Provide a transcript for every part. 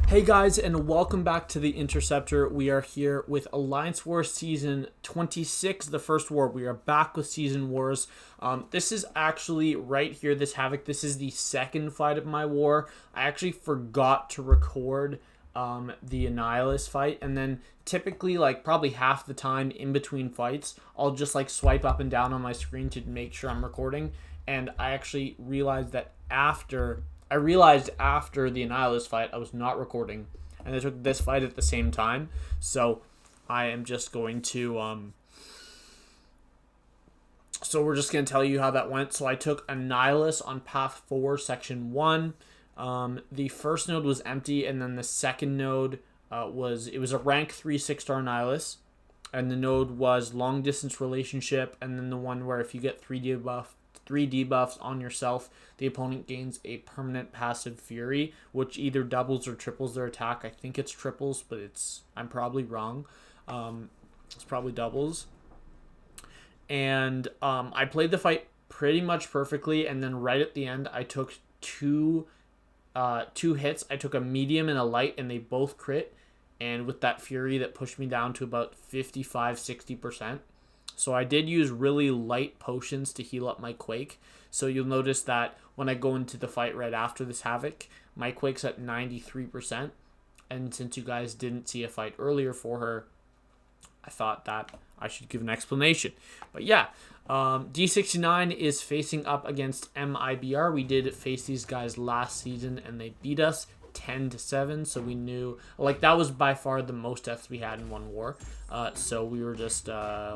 Hey guys, and welcome back to the Interceptor. We are here with Alliance Wars Season 26, the first war. We are back with Season Wars. This is actually right here, this Havok. This is the second fight of my war. I actually forgot to record the Annihlus fight, and then typically, like, probably half the time in between fights, I'll just, like, swipe up and down on my screen to make sure I'm recording, and I actually realized that after the Annihlus fight, I was not recording, and I took this fight at the same time. So I am just going to, so we're just going to tell you how that went. So I took Annihlus on Path 4, Section 1. The first node was empty, and then the second node was a rank 3 6-star Annihlus. And the node was long distance relationship, and then the one where if you get 3 debuffs on yourself, the opponent gains a permanent passive fury, which either doubles or triples their attack. I think it's triples, but I'm probably wrong. It's probably doubles. And I played the fight pretty much perfectly, and then right at the end, I took two hits. I took a medium and a light, and they both crit. And with that fury, that pushed me down to about 55-60%. So I did use really light potions to heal up my Quake. So you'll notice that when I go into the fight right after this Havok, my Quake's at 93%. And since you guys didn't see a fight earlier for her, I thought that I should give an explanation. But yeah, D69 is facing up against MIBR. We did face these guys last season and they beat us 10-7, so we knew, like, that was by far the most deaths we had in one war. So we were just,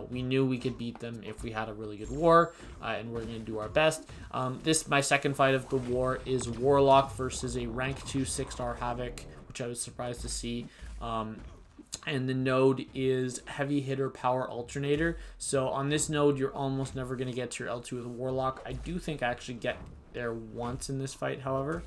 we knew we could beat them if we had a really good war, and we're going to do our best. My second fight of the war is Warlock versus a rank 2 6-star Havok, which I was surprised to see. And the node is Heavy Hitter Power Alternator. So on this node, you're almost never going to get to your L2 with Warlock. I do think I actually get there once in this fight, however.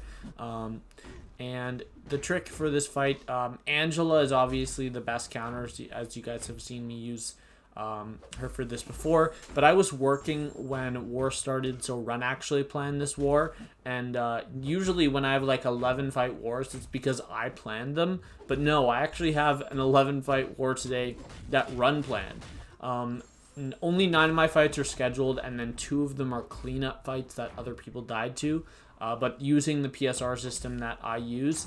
And the trick for this fight, Angela is obviously the best counter, as you guys have seen me use her for this before. But I was working when war started, so Run actually planned this war. And usually when I have like 11 fight wars, it's because I planned them. But no, I actually have an 11 fight war today that Run planned. Only 9 of my fights are scheduled, and then 2 of them are cleanup fights that other people died to. But using the PSR system that I use,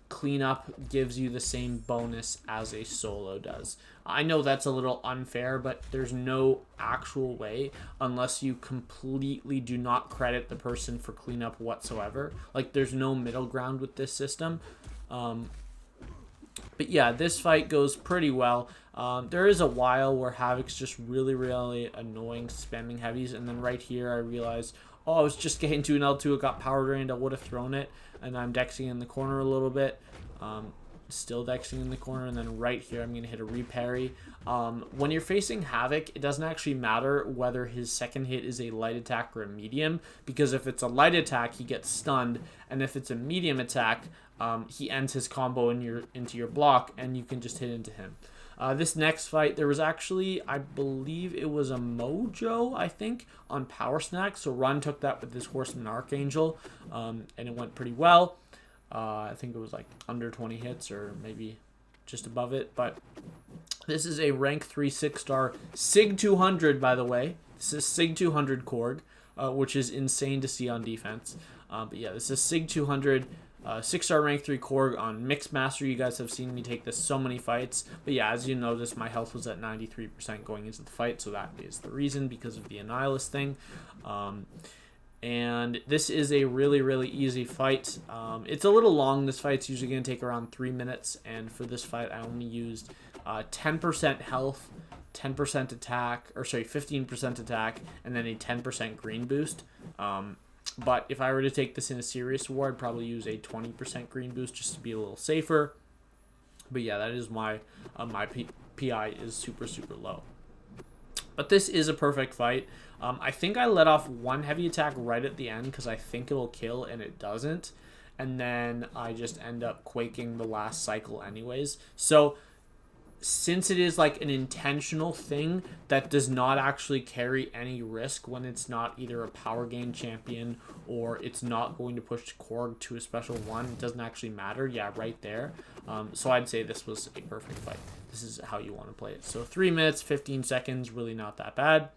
cleanup gives you the same bonus as a solo does. I know that's a little unfair, but there's no actual way unless you completely do not credit the person for cleanup whatsoever. Like, there's no middle ground with this system. But yeah, this fight goes pretty well. There is a while where Havok's just really, really annoying, spamming heavies, and then right here I realized, oh, I was just getting to an L2, it got power drained, I would have thrown it, and I'm dexing in the corner a little bit. Still dexing in the corner, and then right here I'm going to hit a reparry. When you're facing Havok, it doesn't actually matter whether his second hit is a light attack or a medium, because if it's a light attack, he gets stunned, and if it's a medium attack, he ends his combo into your block, and you can just hit into him. This next fight, there was actually, I believe it was a Mojo, I think, on Power Snack. So Run took that with his Horseman Archangel, and it went pretty well. I think it was like under 20 hits or maybe just above it. But this is a rank 3 6-star Sig 200, by the way. This is Sig 200 Korg, which is insane to see on defense. But yeah, this is Sig 200. 6-star rank 3 Korg on Mixed Master. You guys have seen me take this so many fights. But yeah, as you notice, my health was at 93% going into the fight. So that is the reason, because of the Annihlus thing. And this is a really, really easy fight. It's a little long. This fight's usually going to take around 3 minutes. And for this fight, I only used 10% health, 10% attack, or sorry, 15% attack, and then a 10% green boost. But if I were to take this in a serious war, I'd probably use a 20% green boost just to be a little safer. But yeah, that is why my PI is super, super low. But this is a perfect fight. I think I let off one heavy attack right at the end because I think it'll kill, and it doesn't. And then I just end up quaking the last cycle anyways. So since it is like an intentional thing that does not actually carry any risk when it's not either a power gain champion or it's not going to push Korg to a special one, it doesn't actually matter. Yeah, right there. So I'd say this was a perfect fight. This is how you want to play it. So 3 minutes, 15 seconds, really not that bad.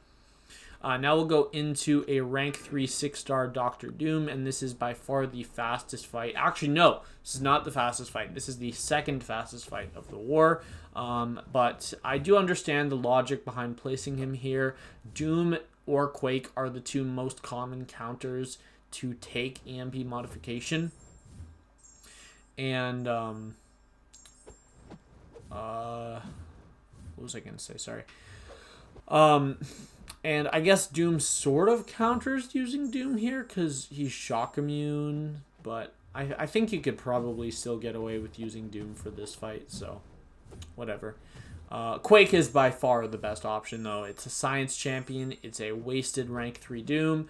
Now we'll go into a rank 3 6-star Doctor Doom, and this is by far the fastest fight. Actually, no, this is not the fastest fight. This is the second fastest fight of the war, but I do understand the logic behind placing him here. Doom or Quake are the two most common counters to take EMP modification, and what was I going to say? Sorry. And I guess Doom sort of counters using Doom here because he's shock immune, but I think you could probably still get away with using Doom for this fight, so whatever. Quake is by far the best option, though. It's a science champion. It's a wasted rank 3 Doom,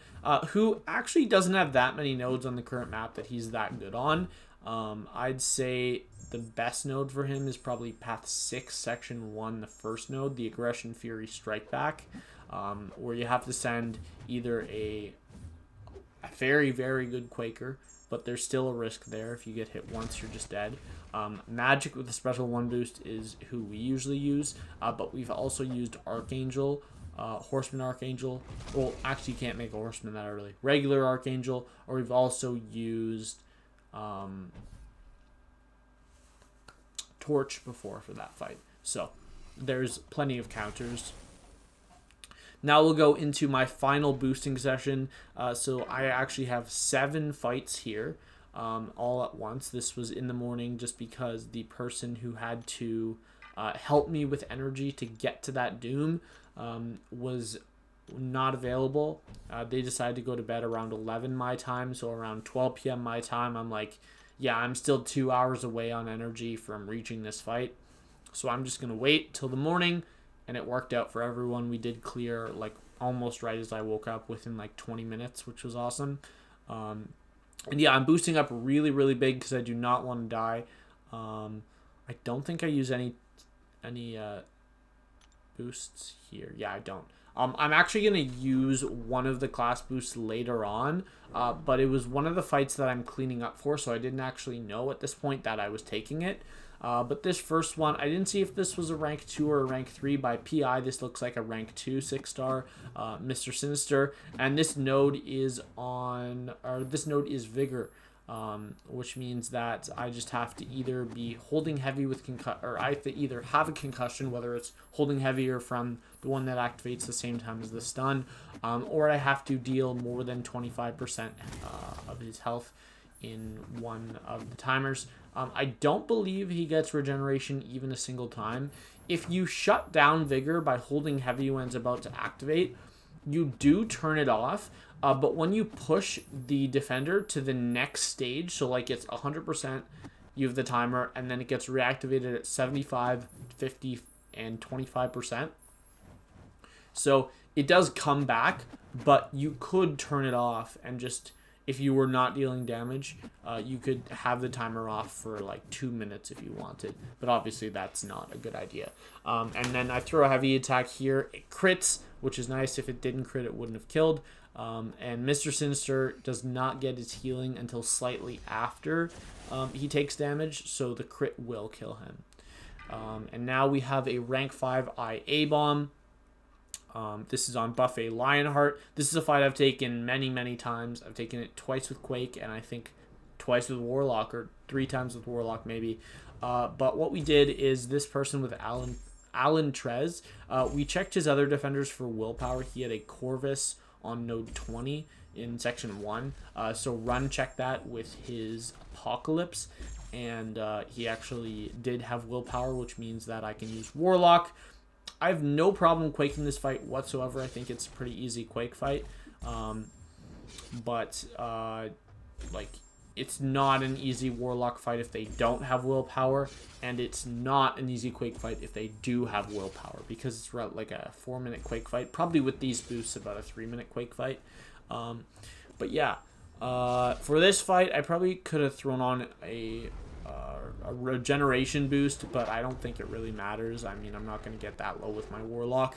who actually doesn't have that many nodes on the current map that he's that good on. I'd say the best node for him is probably Path 6, Section 1, the first node, the Aggression Fury Strike Back. Where you have to send either a very, very good Quaker, but there's still a risk there. If you get hit once, you're just dead. Magic with the special 1 boost is who we usually use, but we've also used Archangel, Horseman Archangel. Well, actually, you can't make a Horseman that early. Regular Archangel, or we've also used Torch before for that fight. So there's plenty of counters. Now we'll go into my final boosting session. So I actually have 7 fights here all at once. This was in the morning just because the person who had to help me with energy to get to that Doom was not available. They decided to go to bed around 11 my time, so around 12 p.m. my time. I'm like, yeah, I'm still 2 hours away on energy from reaching this fight. So I'm just going to wait till the morning. And it worked out for everyone. We did clear like almost right as I woke up within like 20 minutes, which was awesome. And yeah, I'm boosting up really, really big because I do not want to die. I don't think I use any boosts here. Yeah, I don't. I'm actually going to use one of the class boosts later on, but it was one of the fights that I'm cleaning up for, so I didn't actually know at this point that I was taking it. But this first one, I didn't see if this was a rank 2 or a rank 3. By PI, this looks like a rank 2 6-star Mr. Sinister. And this node is Vigor, which means that I just have to either be holding heavy with or I have to either have a concussion, whether it's holding heavier from the one that activates the same time as the stun, or I have to deal more than 25% of his health in one of the timers. I don't believe he gets regeneration even a single time. If you shut down Vigor by holding heavy when it's about to activate, you do turn it off. But when you push the defender to the next stage, so like it's 100%, you have the timer, and then it gets reactivated at 75, 50, and 25%. So it does come back, but you could turn it off and just, if you were not dealing damage, you could have the timer off for like 2 minutes if you wanted. But obviously that's not a good idea. And then I throw a heavy attack here. It crits, which is nice. If it didn't crit, it wouldn't have killed. And Mr. Sinister does not get his healing until slightly after he takes damage, so the crit will kill him. And now we have a rank 5 IA bomb. This is on Buffet Lionheart. This is a fight I've taken many, many times. I've taken it twice with Quake, and I think twice with Warlock, or 3 times with Warlock maybe. But what we did is this person with Alan Trez, we checked his other defenders for willpower. He had a Corvus on node 20 in section 1. So run check that with his Apocalypse, and he actually did have willpower, which means that I can use Warlock. I have no problem quaking this fight whatsoever. I think it's a pretty easy Quake fight. But it's not an easy Warlock fight if they don't have willpower, and it's not an easy Quake fight if they do have willpower, because it's like a 4-minute Quake fight. Probably with these boosts, about a 3-minute Quake fight. But yeah, for this fight, I probably could have thrown on a a regeneration boost, but I don't think it really matters. I mean, I'm not going to get that low with my Warlock.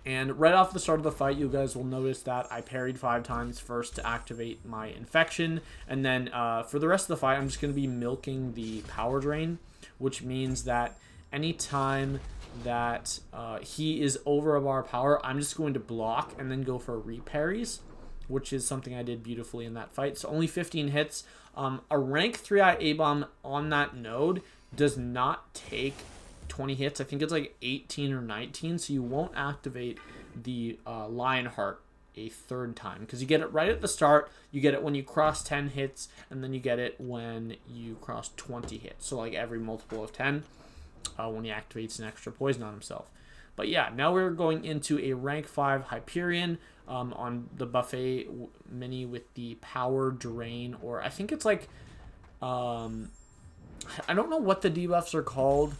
And right off the start of the fight, you guys will notice that I parried 5 times first to activate my infection. And then for the rest of the fight, I'm just going to be milking the power drain, which means that anytime that he is over a bar of power, I'm just going to block and then go for reparries, which is something I did beautifully in that fight. So only 15 hits. A rank 3i A-bomb on that node does not take 20 hits. I think it's like 18 or 19, so you won't activate the Lionheart a third time, because you get it right at the start, you get it when you cross 10 hits, and then you get it when you cross 20 hits, so like every multiple of 10 when he activates an extra poison on himself. But yeah, now we're going into a rank 5 Hyperion on the buffet mini with the power drain, or I think it's like I don't know what the debuffs are called.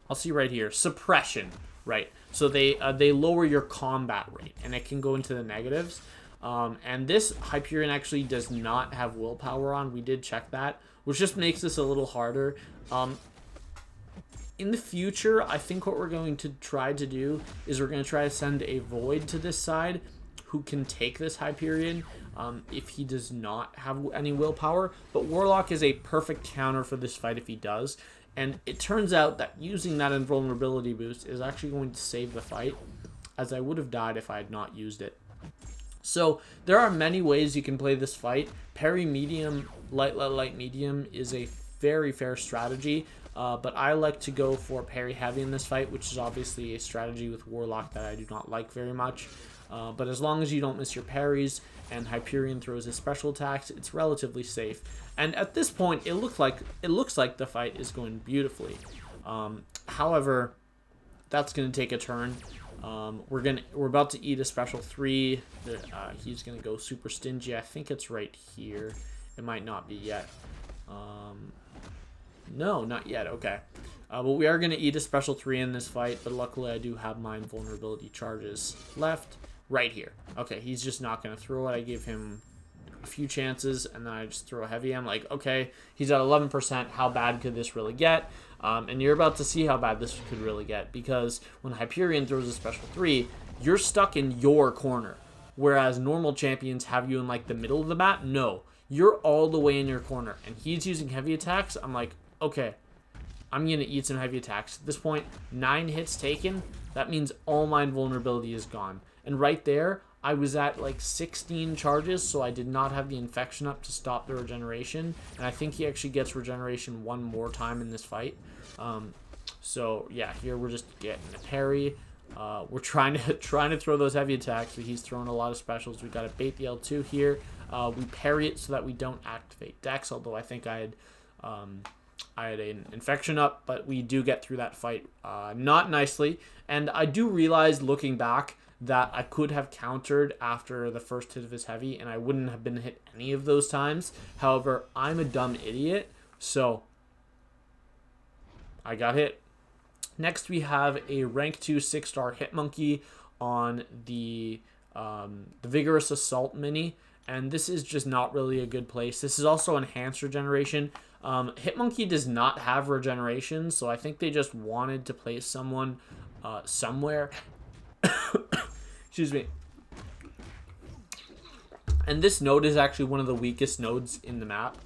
I'll see right here. Suppression, right? So they lower your combat rate, and it can go into the negatives. And this Hyperion actually does not have willpower on. We did check that, which just makes this a little harder. In the future, I think what we're going to try to do is we're going to try to send a Void to this side who can take this Hyperion if he does not have any willpower. But Warlock is a perfect counter for this fight if he does. And it turns out that using that invulnerability boost is actually going to save the fight, as I would have died if I had not used it. So there are many ways you can play this fight. Parry medium, light, medium is a very fair strategy. But I like to go for parry heavy in this fight, which is obviously a strategy with Warlock that I do not like very much. But as long as you don't miss your parries and Hyperion throws his special attacks, it's relatively safe. And at this point, it looks like the fight is going beautifully. However, that's going to take a turn. We're about to eat a special 3. He's going to go super stingy. I think it's right here. It might not be yet. No, not yet. Okay. But we are going to eat a special 3 in this fight, but luckily I do have my invulnerability charges left right here. Okay, he's just not going to throw it. I give him a few chances, and then I just throw a heavy. I'm like, okay, he's at 11%. How bad could this really get? And you're about to see how bad this could really get, because when Hyperion throws a special 3, you're stuck in your corner, whereas normal champions have you in like the middle of the map. No, you're all the way in your corner, and he's using heavy attacks. I'm like, okay, I'm going to eat some heavy attacks. At this point, 9 hits taken. That means all my invulnerability is gone. And right there, I was at like 16 charges, so I did not have the infection up to stop the regeneration. And I think he actually gets regeneration one more time in this fight. So yeah, here we're just getting a parry. We're trying to throw those heavy attacks, but he's throwing a lot of specials. We got to bait the L2 here. We parry it so that we don't activate Dex, although I think I had an infection up, but we do get through that fight not nicely. And I do realize, looking back, that I could have countered after the first hit of his heavy, and I wouldn't have been hit any of those times. However, I'm a dumb idiot, so I got hit. Next, we have a rank 2 6-star Hitmonkey on the Vigorous Assault mini, and this is just not really a good place. This is also enhanced regeneration. Hitmonkey does not have regeneration, so I think they just wanted to place someone somewhere. Excuse me. And this node is actually one of the weakest nodes in the map.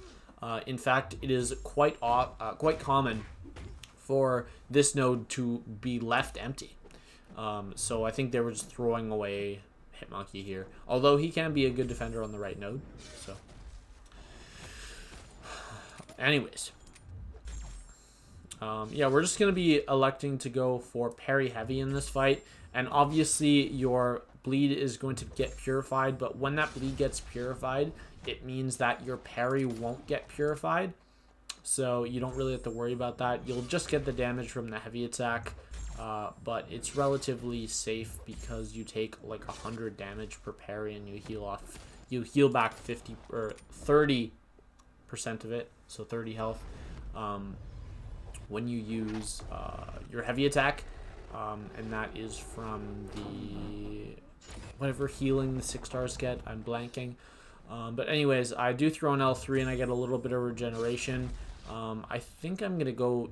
In fact, it is quite common for this node to be left empty. So I think they were just throwing away Hitmonkey here. Although he can be a good defender on the right node. So, anyways. Yeah, we're just going to be electing to go for parry heavy in this fight. And obviously your bleed is going to get purified, but when that bleed gets purified, it means that your parry won't get purified. So you don't really have to worry about that. You'll just get the damage from the heavy attack, but it's relatively safe because you take like 100 damage per parry and you heal back 50 or 30% of it, so 30 health. When you use your heavy attack, and that is from the whatever healing the 6 stars get. I'm blanking. But anyways, I do throw an L3 and I get a little bit of regeneration. I think I'm going to go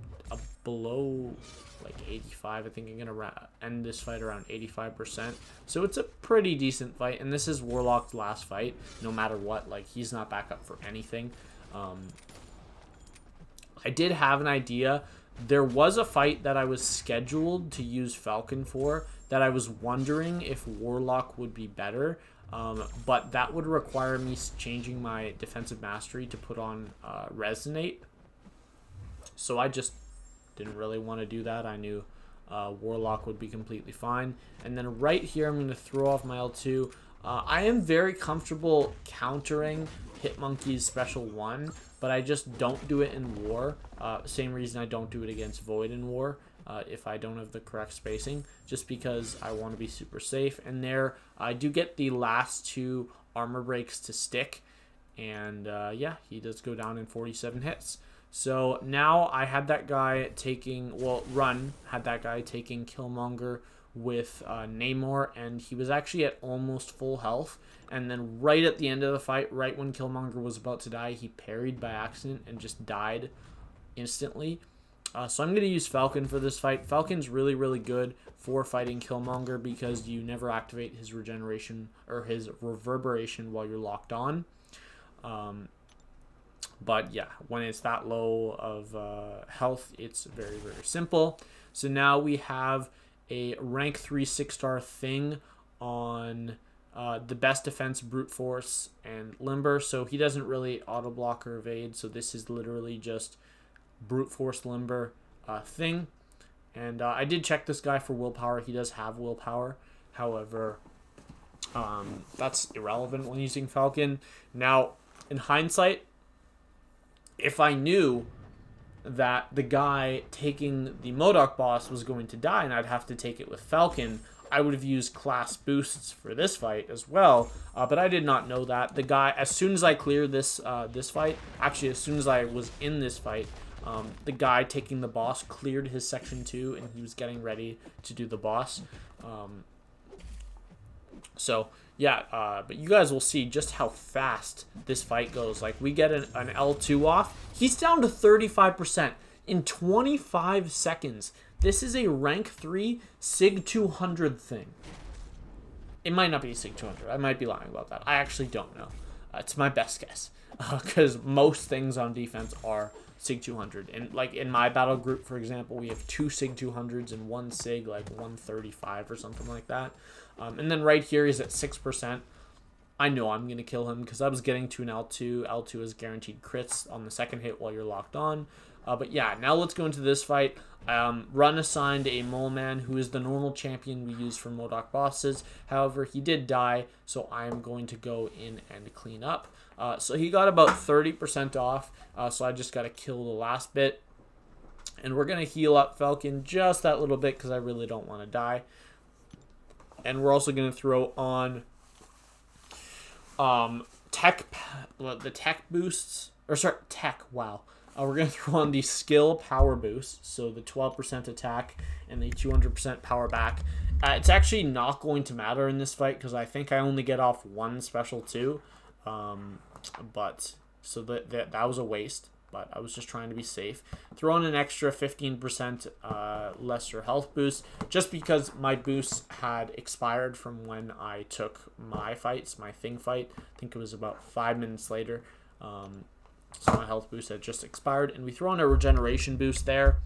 below like 85. I think I'm going to end this fight around 85%. So it's a pretty decent fight. And this is Warlock's last fight, no matter what. Like, he's not back up for anything. I did have an idea. There was a fight that I was scheduled to use Falcon for that I was wondering if Warlock would be better. But that would require me changing my defensive mastery to put on Resonate. So I just didn't really want to do that. I knew Warlock would be completely fine. And then right here, I'm going to throw off my L2. I am very comfortable countering Hitmonkey's special 1, but I just don't do it in War. Same reason I don't do it against Void in War. If I don't have the correct spacing, just because I want to be super safe. And there, I do get the last 2 armor breaks to stick. And yeah, he does go down in 47 hits. So now I had that guy taking, well, had that guy taking Killmonger with Namor, and he was actually at almost full health. And then right at the end of the fight, right when Killmonger was about to die, he parried by accident and just died instantly. So I'm going to use Falcon for this fight. Falcon's really, really good for fighting Killmonger because you never activate his regeneration or his reverberation while you're locked on. But yeah, when it's that low of health, it's very, very simple. So now we have a rank 3 6-star thing on the best defense, brute force, and limber. So he doesn't really auto block or evade. So this is literally just brute force, limber thing. And I did check this guy for willpower. He does have willpower. However, that's irrelevant when using Falcon. Now, in hindsight, if I knew that the guy taking the Modok boss was going to die and I'd have to take it with Falcon, I would have used class boosts for this fight as well. But I did not know that. The guy, as soon as I cleared this fight, actually as soon as I was in this fight, the guy taking the boss cleared his section 2 and he was getting ready to do the boss. So yeah, but you guys will see just how fast this fight goes. Like, we get an L2 off. He's down to 35% in 25 seconds. This is a rank 3 Sig 200 thing. It might not be Sig 200. I might be lying about that. I actually don't know. It's my best guess. Because most things on defense are Sig 200. And like in my battle group, for example, we have 2 Sig 200s and 1 Sig like 135 or something like that. And then right here he's at 6%. I know I'm going to kill him because I was getting to an L2. L2 is guaranteed crits on the second hit while you're locked on. But yeah, now let's go into this fight. Run assigned a Mole Man, who is the normal champion we use for Modok bosses. However, he did die, so I'm going to go in and clean up. So he got about 30% off, so I just got to kill the last bit. And we're going to heal up Falcon just that little bit because I really don't want to die. And we're also going to throw on the tech boosts. Or sorry, tech, wow. We're going to throw on the skill power boost. So the 12% attack and the 200% power back. It's actually not going to matter in this fight because I think I only get off 1 special 2. But so that was a waste. But I was just trying to be safe. Throw in an extra 15% lesser health boost, just because my boosts had expired from when I took my fights, my thing fight. I think it was about 5 minutes later. So my health boost had just expired. And we throw in a regeneration boost there,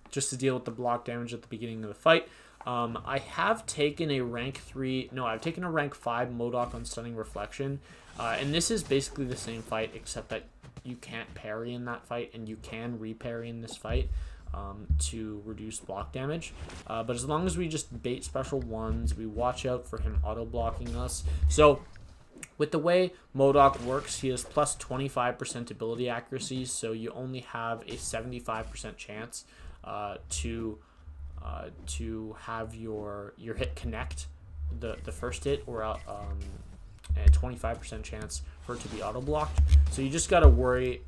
just to deal with the block damage at the beginning of the fight. I have taken a rank 5 Modok on Stunning Reflection. And this is basically the same fight, except that you can't parry in that fight, and you can re-parry in this fight to reduce block damage. But as long as we just bait special 1s, we watch out for him auto-blocking us. So with the way Modok works, he has plus 25% ability accuracy, so you only have a 75% chance to have your hit connect the first hit, or a 25% chance for it to be auto blocked. So you just gotta worry.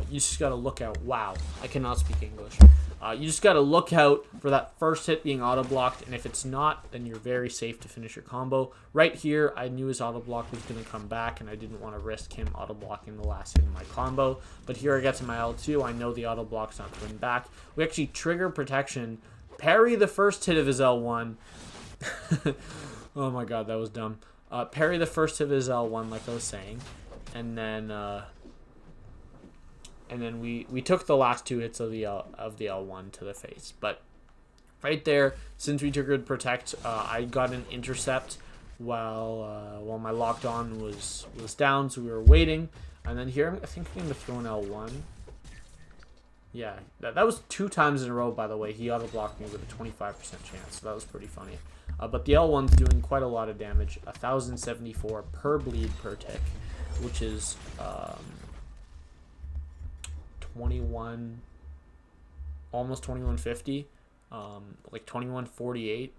You just gotta look out. Wow, I cannot speak English. You just got to look out for that first hit being auto-blocked, and if it's not, then you're very safe to finish your combo. Right here, I knew his auto-block was going to come back, and I didn't want to risk him auto-blocking the last hit of my combo. But here I get to my L2. I know the auto-block's not coming back. We actually trigger protection, parry the first hit of his L1. Oh my god, that was dumb. Parry the first hit of his L1, like I was saying, and then we took the last 2 hits of the L1 to the face. But right there, since we triggered protect, I got an intercept while my locked on was down, so we were waiting. And then here, I think I'm gonna throw an L1. Yeah, that was 2 times in a row, by the way. He auto blocked me with a 25% chance, so that was pretty funny. But the L1's doing quite a lot of damage, 1,074 per bleed per tick, which is 21, almost 2150, like 2148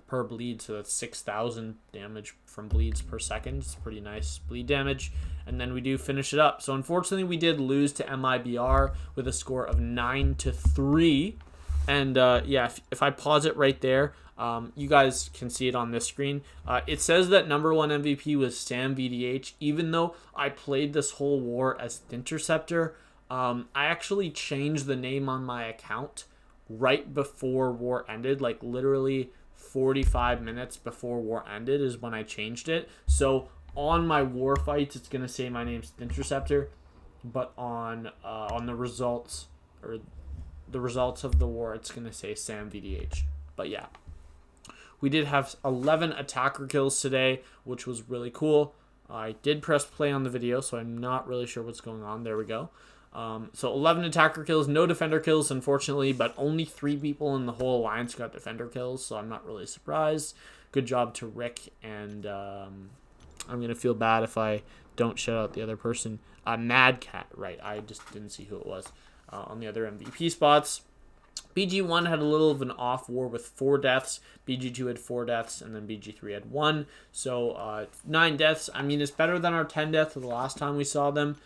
per bleed, so that's 6,000 damage from bleeds per second. It's pretty nice bleed damage, and then we do finish it up. So unfortunately, we did lose to MIBR with a score of 9-3, and yeah, if I pause it right there, you guys can see it on this screen. It says that #1 MVP was Sam VDH, even though I played this whole war as Interceptor. I actually changed the name on my account right before war ended, like literally 45 minutes before war ended is when I changed it. So on my war fights, it's gonna say my name's Interceptor, but on the results or the results of the war, it's gonna say Sam VDH. But yeah, we did have 11 attacker kills today, which was really cool. I did press play on the video, so I'm not really sure what's going on. There we go. So 11 attacker kills, no defender kills, unfortunately, but only 3 people in the whole alliance got defender kills, so I'm not really surprised. Good job to Rick, and I'm going to feel bad if I don't shout out the other person. Mad Cat, right, I just didn't see who it was on the other MVP spots. BG1 had a little of an off war with 4 deaths. BG2 had 4 deaths, and then BG3 had 1. So 9 deaths. I mean, it's better than our 10 deaths the last time we saw them.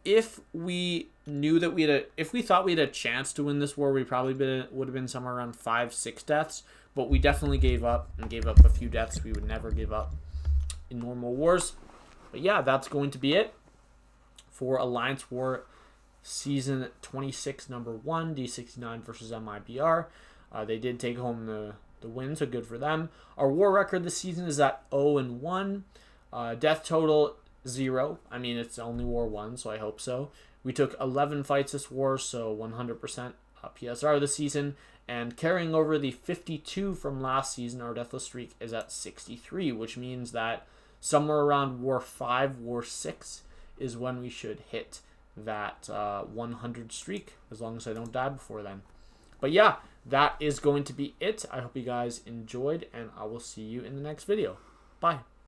If we knew that if we thought we had a chance to win this war, we probably would have been somewhere around 5-6 deaths. But we definitely gave up a few deaths we would never give up in normal wars. But yeah, that's going to be it for Alliance War Season 26, #1, D69 versus MIBR. They did take home the win, so good for them. Our war record this season is at 0-1. Death total 0. I mean, it's only war 1, so I hope so. We took 11 fights this war, so 100% PSR this season. And carrying over the 52 from last season, our deathless streak is at 63, which means that somewhere around war 5, war 6 is when we should hit that 100 streak, as long as I don't die before then. But yeah, that is going to be it. I hope you guys enjoyed, and I will see you in the next video. Bye.